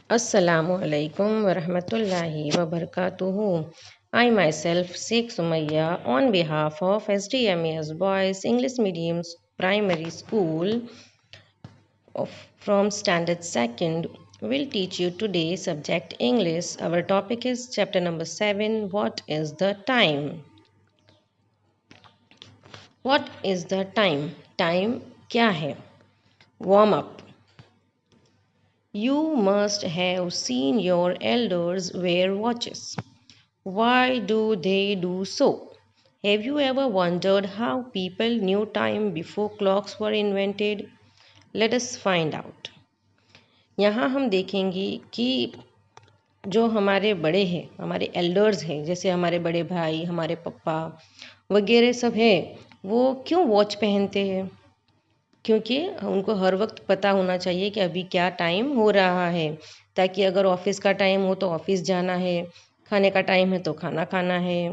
Assalamualaikum warahmatullahi wabarakatuh. I myself, Sheikh Sumaya, on behalf of SDMAS Boys English Medium Primary School from Standard 2nd, will teach you today subject English. Our topic is chapter number 7. What is the time? What is the time? Time क्या है? Warm up. You must have seen your elders wear watches. Why do they do so? Have you ever wondered how people knew time before clocks were invented? Let us find out. यहाँ हम देखेंगे कि जो हमारे बड़े हैं, हमारे elders हैं, जैसे हमारे बड़े भाई, हमारे पापा वगैरह सब है, वो क्यों वॉच पहनते हैं? क्योंकि उनको हर वक्त पता होना चाहिए कि अभी क्या टाइम हो रहा है, ताकि अगर ऑफिस का टाइम हो तो ऑफिस जाना है, खाने का टाइम है तो खाना खाना है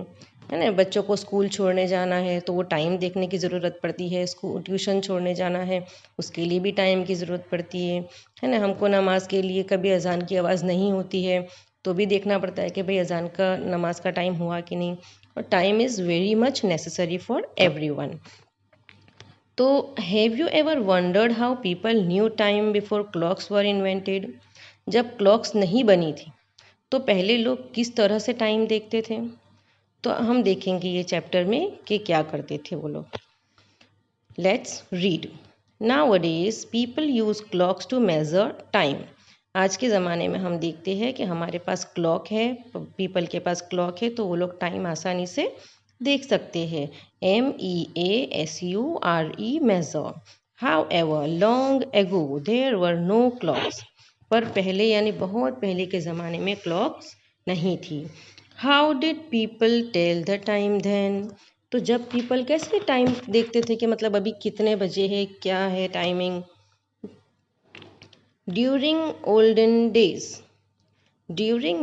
ना, बच्चों को स्कूल छोड़ने जाना है तो वो टाइम देखने की ज़रूरत पड़ती है, स्कूल ट्यूशन छोड़ने जाना है उसके लिए भी टाइम की ज़रूरत पड़ती है ना। हमको नमाज के लिए कभी अजान की आवाज़ नहीं होती है तो भी देखना पड़ता है कि भाई अजान का नमाज का टाइम हुआ कि नहीं, और time is very much necessary for everyone. तो have you ever wondered how people knew time before clocks were invented? जब क्लॉक्स नहीं बनी थी तो पहले लोग किस तरह से टाइम देखते थे? तो हम देखेंगे ये चैप्टर में कि क्या करते थे वो लोग। Let's read. Nowadays people use clocks to measure time. आज के ज़माने में हम देखते हैं कि हमारे पास क्लॉक है, पीपल के पास क्लॉक है, तो वो लोग टाइम आसानी से देख सकते हैं। MEASURE measure. However long ago there were no clocks. पर पहले यानी बहुत पहले के ज़माने में क्लॉक्स नहीं थी। How did people tell the time then? तो जब पीपल कैसे टाइम देखते थे कि मतलब अभी कितने बजे है, क्या है timing? During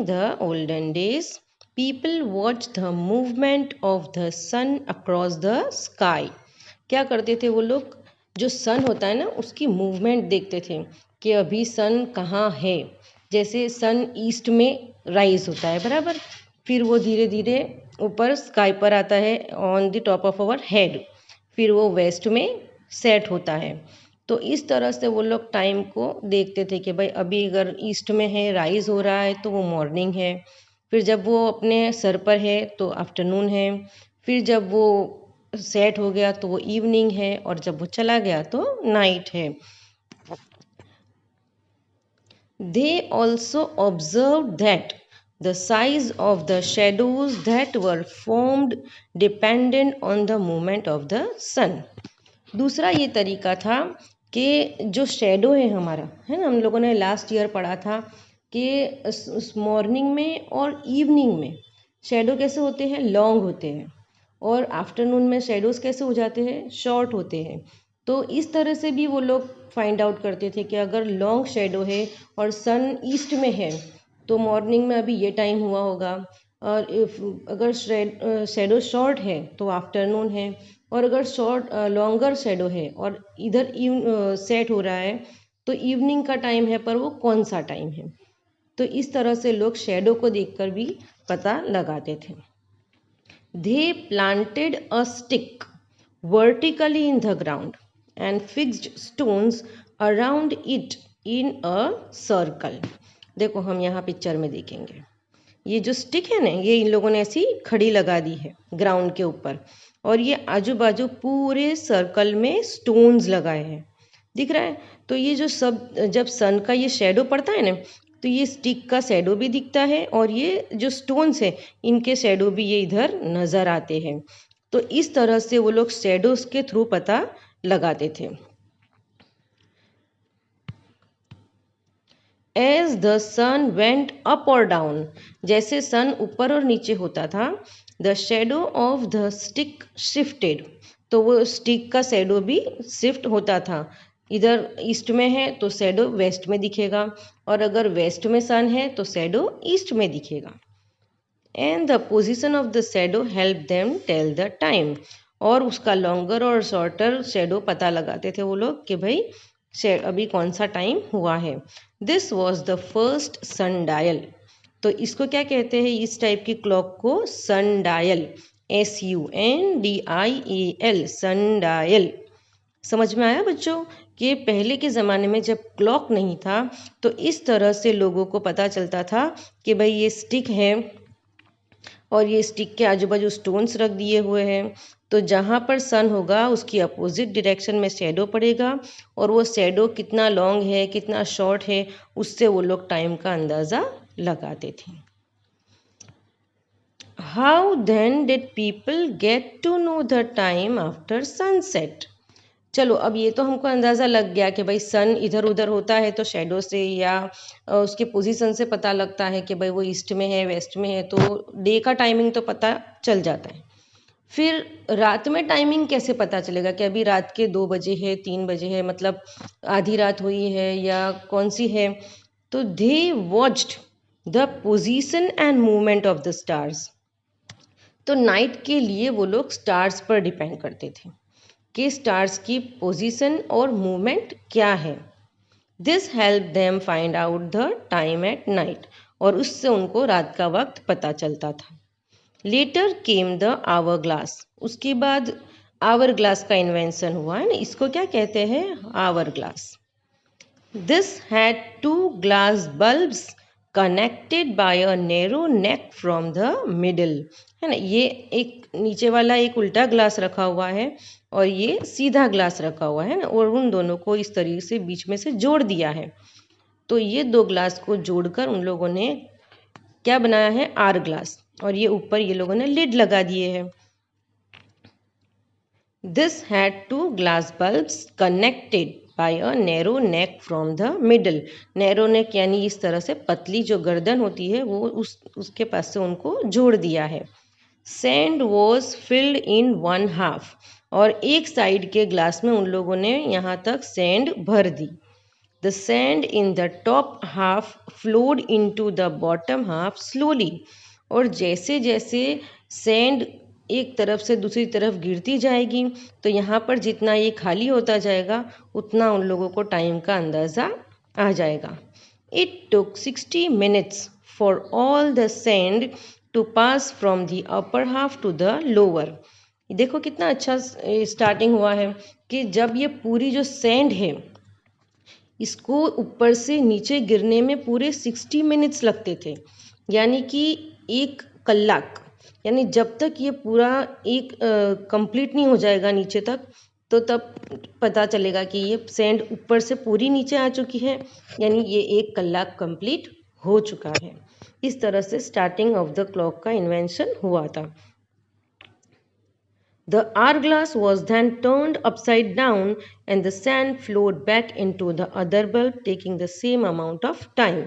the olden days people watch the movement of the sun across the sky. क्या करते थे वो लोग? जो सन होता है ना उसकी मूवमेंट देखते थे कि अभी सन कहाँ है। जैसे सन ईस्ट में राइज होता है बराबर, फिर वो धीरे धीरे ऊपर स्काई पर आता है on the top of our head, फिर वो वेस्ट में सेट होता है। तो इस तरह से वो लोग टाइम को देखते थे कि भाई अभी अगर ईस्ट में है, राइज हो रहा है तो वो मॉर्निंग है, फिर जब वो अपने सर पर है तो आफ्टरनून है, फिर जब वो सेट हो गया तो वो इवनिंग है, और जब वो चला गया तो नाइट है। They also observed that the size of the shadows that were formed depended on the movement of the sun. दूसरा ये तरीका था कि जो शेडो है हमारा, है ना, हम लोगों ने लास्ट ईयर पढ़ा था कि मॉर्निंग में और इवनिंग में शेडो कैसे होते हैं? लॉन्ग होते हैं, और आफ्टरनून में शेडोज़ कैसे हो जाते हैं? शॉर्ट होते हैं। तो इस तरह से भी वो लोग फाइंड आउट करते थे कि अगर लॉन्ग शेडो है और सन ईस्ट में है तो मॉर्निंग में अभी ये टाइम हुआ होगा, और अगर शेडो शॉर्ट है तो आफ्टरनून है, और अगर लॉन्गर शेडो है और इधर सेट हो रहा है तो इवनिंग का टाइम है, पर वो कौन सा टाइम है। तो इस तरह से लोग शेडो को देखकर भी पता लगाते थे। They planted a stick vertically in the ground and fixed stones around it in a circle. देखो हम यहाँ पिक्चर में देखेंगे, ये जो स्टिक है ना, ये इन लोगों ने ऐसी खड़ी लगा दी है ग्राउंड के ऊपर, और ये आजू बाजू पूरे सर्कल में स्टोन्स लगाए हैं, दिख रहा है। तो ये जो सब जब सन का ये शेडो पड़ता है ना, तो ये स्टिक का शेडो भी दिखता है, और ये जो स्टोन्स है इनके शेडो भी ये इधर नज़र आते हैं। तो इस तरह से वो लोग शेडोज के थ्रू पता लगाते थे। As the sun went up और डाउन, जैसे सन ऊपर और नीचे होता था, the shadow of the stick shifted, तो वो स्टिक का शेडो भी शिफ्ट होता था। इधर ईस्ट में है तो शेडो वेस्ट में दिखेगा, और अगर वेस्ट में सन है तो शेडो ईस्ट में दिखेगा। And the position of the shadow help them tell the time, और उसका लॉन्गर और शॉर्टर शेडो पता लगाते थे वो लोग कि भाई अभी कौन सा टाइम हुआ है। This was the first sundial. तो इसको क्या कहते हैं, इस टाइप की क्लॉक को सन डायल, SUNDIAL, सन डायल। समझ में आया बच्चों कि पहले के ज़माने में जब क्लॉक नहीं था तो इस तरह से लोगों को पता चलता था कि भाई ये स्टिक है और ये स्टिक के आजू बाजू स्टोन्स रख दिए हुए हैं, तो जहाँ पर सन होगा उसकी अपोजिट डायरेक्शन में शैडो पड़ेगा, और वो शैडो कितना लॉन्ग है कितना शॉर्ट है उससे वो लोग टाइम का अंदाज़ा लगाते थे। How then did people get to know the time after sunset. चलो अब ये तो हमको अंदाज़ा लग गया कि भाई सन इधर उधर होता है तो शैडो से या उसके पोजीशन से पता लगता है कि भाई वो ईस्ट में है वेस्ट में है, तो डे का टाइमिंग तो पता चल जाता है। फिर रात में टाइमिंग कैसे पता चलेगा कि अभी रात के 2 बजे है 3 बजे है, मतलब आधी रात हुई है या कौन सी है। तो they watched the position and movement of the stars. तो नाइट के लिए वो लोग स्टार्स पर डिपेंड करते थे कि स्टार्स की पोजीशन और मूवमेंट क्या है। This help them find out the time at night, और उससे उनको रात का वक्त पता चलता था। Later came the hourglass. उसके बाद आवर ग्लास का इन्वेंशन हुआ है ना, इसको क्या कहते हैं, hourglass. This had 2 glass bulbs connected by a narrow neck from the middle, है ना। ये एक नीचे वाला एक उल्टा ग्लास रखा हुआ है और ये सीधा ग्लास रखा हुआ है ना, और उन दोनों को इस तरीके से बीच में से जोड़ दिया है। तो ये 2 ग्लास को जोड़कर उन लोगों ने क्या बनाया है, आर ग्लास, और ये ऊपर ये लोगों ने लिड लगा दिए हैं। This had 2 glass bulbs connected by a narrow neck from the middle। Narrow neck यानी इस तरह से पतली जो गर्दन होती है वो उसके पास से उनको जोड़ दिया है। सैंड वॉज फिल्ड इन 1/2, और एक साइड के ग्लास में उन लोगों ने यहाँ तक सैंड भर दी। The sand in the top half flowed into the bottom half slowly, और जैसे जैसे सैंड एक तरफ से दूसरी तरफ गिरती जाएगी तो यहाँ पर जितना ये खाली होता जाएगा उतना उन लोगों को टाइम का अंदाज़ा आ जाएगा। It took 60 minutes for all the sand to pass from the upper half to the lower. देखो कितना अच्छा स्टार्टिंग हुआ है कि जब ये पूरी जो सैंड है इसको ऊपर से नीचे गिरने में पूरे 60 मिनट्स लगते थे, यानी कि 1 कलाक। यानी जब तक ये पूरा एक कंप्लीट नहीं हो जाएगा नीचे तक, तो तब पता चलेगा कि ये सैंड ऊपर से पूरी नीचे आ चुकी है, यानी ये 1 कलाक कंप्लीट हो चुका है। इस तरह से स्टार्टिंग ऑफ द क्लॉक का इन्वेंशन हुआ था। The hourglass was then turned upside down and the sand flowed back into the other bulb, taking the same amount of time।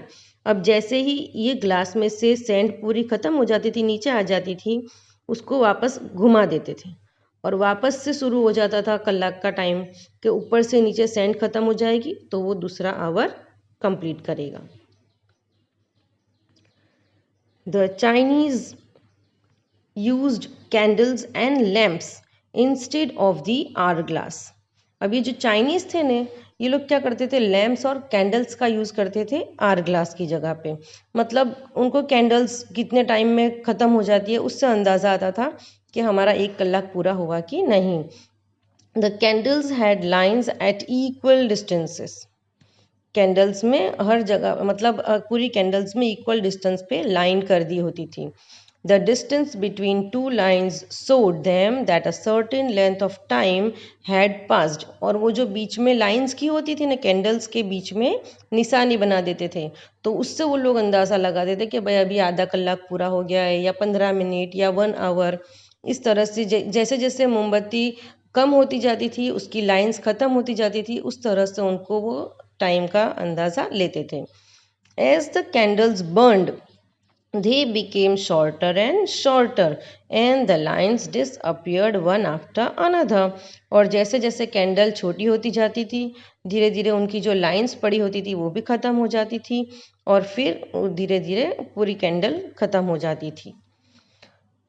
अब जैसे ही ये ग्लास में से सैंड पूरी ख़त्म हो जाती थी, नीचे आ जाती थी, उसको वापस घुमा देते थे और वापस से शुरू हो जाता था कलाक का टाइम कि ऊपर से नीचे सैंड ख़त्म हो जाएगी तो वो दूसरा आवर कंप्लीट करेगा। The Chinese used candles and lamps instead of the hourglass। अब ये जो चाइनीज़ थे ने, ये लोग क्या करते थे, लैम्प्स और कैंडल्स का यूज़ करते थे आर ग्लास की जगह पे। मतलब उनको कैंडल्स कितने टाइम में ख़त्म हो जाती है उससे अंदाज़ा आता था कि हमारा 1 कलाक पूरा हुआ कि नहीं। The candles had lines at equal distances. Candles में हर जगह मतलब पूरी कैंडल्स में इक्वल डिस्टेंस पे लाइन कर दी होती थी। The distance between 2 lines showed them that a certain length of time had passed। और वो जो बीच में लाइंस की होती थी ना, कैंडल्स के बीच में निशानी बना देते थे, तो उससे वो लोग अंदाज़ा लगाते थे कि भाई अभी आधा कलाक पूरा हो गया है या 15 मिनट या 1 आवर। इस तरह से जैसे जैसे मोमबत्ती कम होती जाती थी, उसकी लाइंस ख़त्म होती जाती थी, उस तरह से उनको वो टाइम का अंदाज़ा लेते थे। As the candles burned, they became shorter and shorter and the lines disappeared one after another। और जैसे जैसे कैंडल छोटी होती जाती थी, धीरे धीरे उनकी जो लाइंस पड़ी होती थी वो भी ख़त्म हो जाती थी और फिर धीरे धीरे पूरी कैंडल ख़त्म हो जाती थी।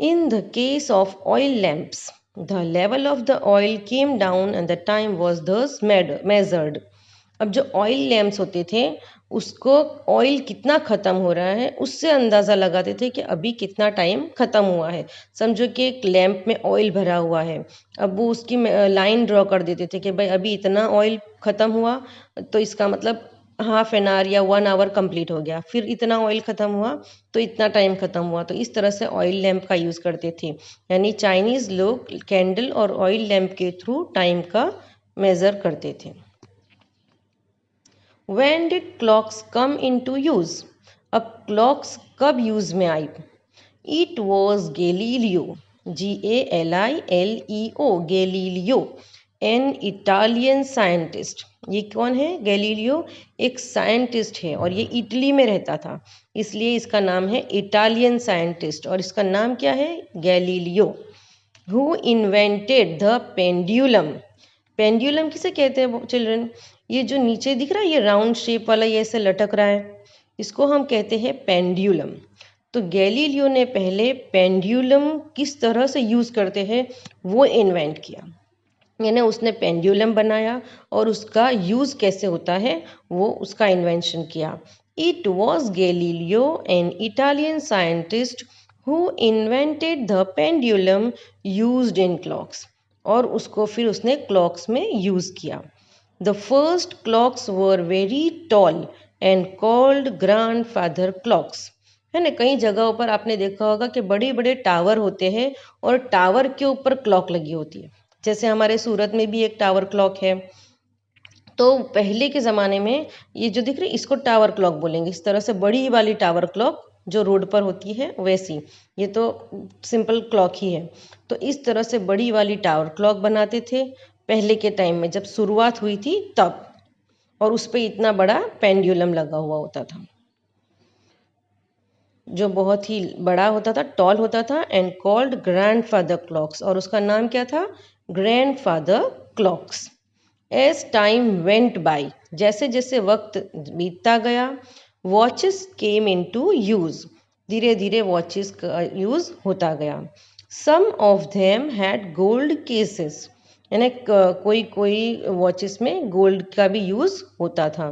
In the case of oil lamps, the level of the oil came down and the time was thus measured। अब जो ऑयल लैम्प्स होते थे उसको ऑयल कितना ख़त्म हो रहा है उससे अंदाज़ा लगाते थे कि अभी कितना टाइम ख़त्म हुआ है। समझो कि एक लैंप में ऑयल भरा हुआ है, अब वो उसकी लाइन ड्रॉ कर देते थे कि भाई अभी इतना ऑयल ख़त्म हुआ तो इसका मतलब हाफ एन आवर या 1 आवर कंप्लीट हो गया, फिर इतना ऑयल ख़त्म हुआ तो इतना टाइम ख़त्म हुआ। तो इस तरह से ऑयल लैंप का यूज़ करते थे, यानी चाइनीज़ लोग कैंडल और ऑयल लैंप के थ्रू टाइम का मेज़र करते थे। When did clocks come into use? अब क्लॉक्स कब यूज में आई? It was Galileo, Galileo, Galileo, an Italian scientist. ये कौन है? गैलीलियो एक साइंटिस्ट है और ये इटली में रहता था, इसलिए इसका नाम है इटालियन साइंटिस्ट। और इसका नाम क्या है? Galileo. Who invented the pendulum? Pendulum किसे कहते हैं चिल्ड्रन? ये जो नीचे दिख रहा है ये राउंड शेप वाला ये ऐसे लटक रहा है, इसको हम कहते हैं पेंडुलम। तो गैलीलियो ने पहले पेंडुलम किस तरह से यूज़ करते हैं वो इन्वेंट किया, यानी उसने पेंडुलम बनाया और उसका यूज़ कैसे होता है वो उसका इन्वेंशन किया। It was Galileo an Italian scientist who invented the pendulum used in clocks, और उसको फिर उसने क्लॉक्स में यूज़ किया। The first clocks were very tall and called grandfather clocks. है ना, कई जगहों पर आपने देखा होगा कि बड़े बड़े टावर होते हैं और टावर के ऊपर क्लॉक लगी होती है, जैसे हमारे सूरत में भी एक टावर क्लॉक है। तो पहले के ज़माने में ये जो दिख रही इसको टावर क्लॉक बोलेंगे, इस तरह से बड़ी वाली टावर क्लॉक जो रोड पर होती है वैसी, ये तो सिंपल क्लॉक ही है। तो इस तरह से बड़ी वाली टावर क्लॉक बनाते थे पहले के टाइम में जब शुरुआत हुई थी तब, और उस पर इतना बड़ा पेंडुलम लगा हुआ होता था जो बहुत ही बड़ा होता था, टॉल होता था, एंड कॉल्ड ग्रैंडफादर क्लॉक्स, और उसका नाम क्या था? Grandfather clocks. As time went by, जैसे जैसे वक्त बीतता गया, वॉचेस केम इनटू यूज, धीरे धीरे वॉचेस का यूज होता गया। Some of them had gold cases, यानी कोई कोई वॉचेस में गोल्ड का भी यूज होता था।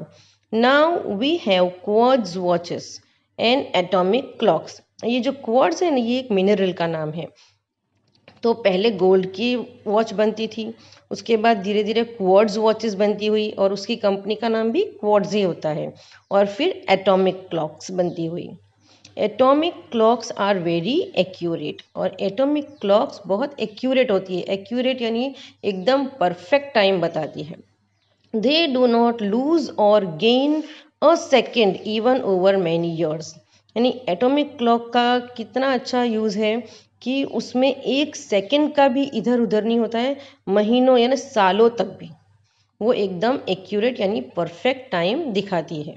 Now we have quartz watches and atomic clocks. ये जो क्वार्ट्ज है ना ये एक मिनरल का नाम है। तो पहले गोल्ड की वॉच बनती थी, उसके बाद धीरे धीरे क्वार्ट्ज वॉचेस बनती हुई और उसकी कंपनी का नाम भी क्वार्ट्ज ही होता है, और फिर एटॉमिक क्लॉक्स बनती हुई। Atomic clocks are very accurate, और एटॉमिक क्लॉक्स बहुत एक्यूरेट होती है। एक्यूरेट यानी एकदम परफेक्ट टाइम बताती है। दे डू नॉट लूज और gain a second even over many years, यानी एटॉमिक क्लॉक का कितना अच्छा यूज़ है कि उसमें एक सेकंड का भी इधर उधर नहीं होता है, महीनों यानी सालों तक भी वो एकदम एक्यूरेट यानी परफेक्ट टाइम दिखाती है।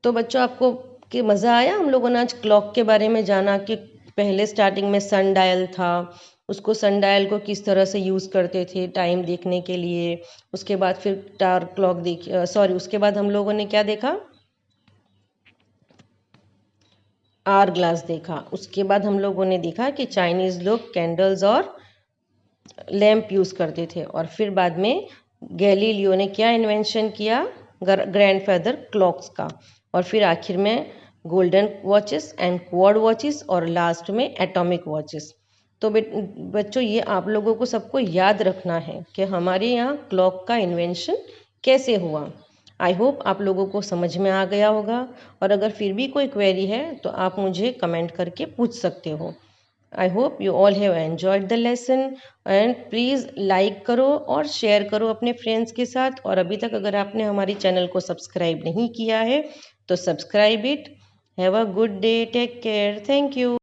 तो बच्चों आपको कि मज़ा आया हम लोगों ने आज क्लॉक के बारे में जाना कि पहले स्टार्टिंग में सन डायल था, उसको सन डायल को किस तरह से यूज़ करते थे टाइम देखने के लिए। उसके बाद फिर टावर क्लॉक उसके बाद हम लोगों ने क्या देखा? आर ग्लास देखा। उसके बाद हम लोगों ने देखा कि चाइनीज़ लोग कैंडल्स और लैंप यूज़ करते थे, और फिर बाद में गैलीलियो ने क्या इन्वेंशन किया? ग्रैंडफादर क्लॉक्स का, और फिर आखिर में golden watches and quartz watches, और लास्ट में एटॉमिक वॉचेस। तो बच्चों ये आप लोगों को सबको याद रखना है कि हमारे यहाँ क्लॉक का इन्वेंशन कैसे हुआ। आई होप आप लोगों को समझ में आ गया होगा, और अगर फिर भी कोई क्वेरी है तो आप मुझे कमेंट करके पूछ सकते हो। I hope you all have enjoyed the lesson, and please like करो और शेयर करो अपने फ्रेंड्स के साथ। और अभी तक अगर आपने हमारी चैनल को सब्सक्राइब नहीं किया है तो subscribe it. Have a good day, take care, thank you.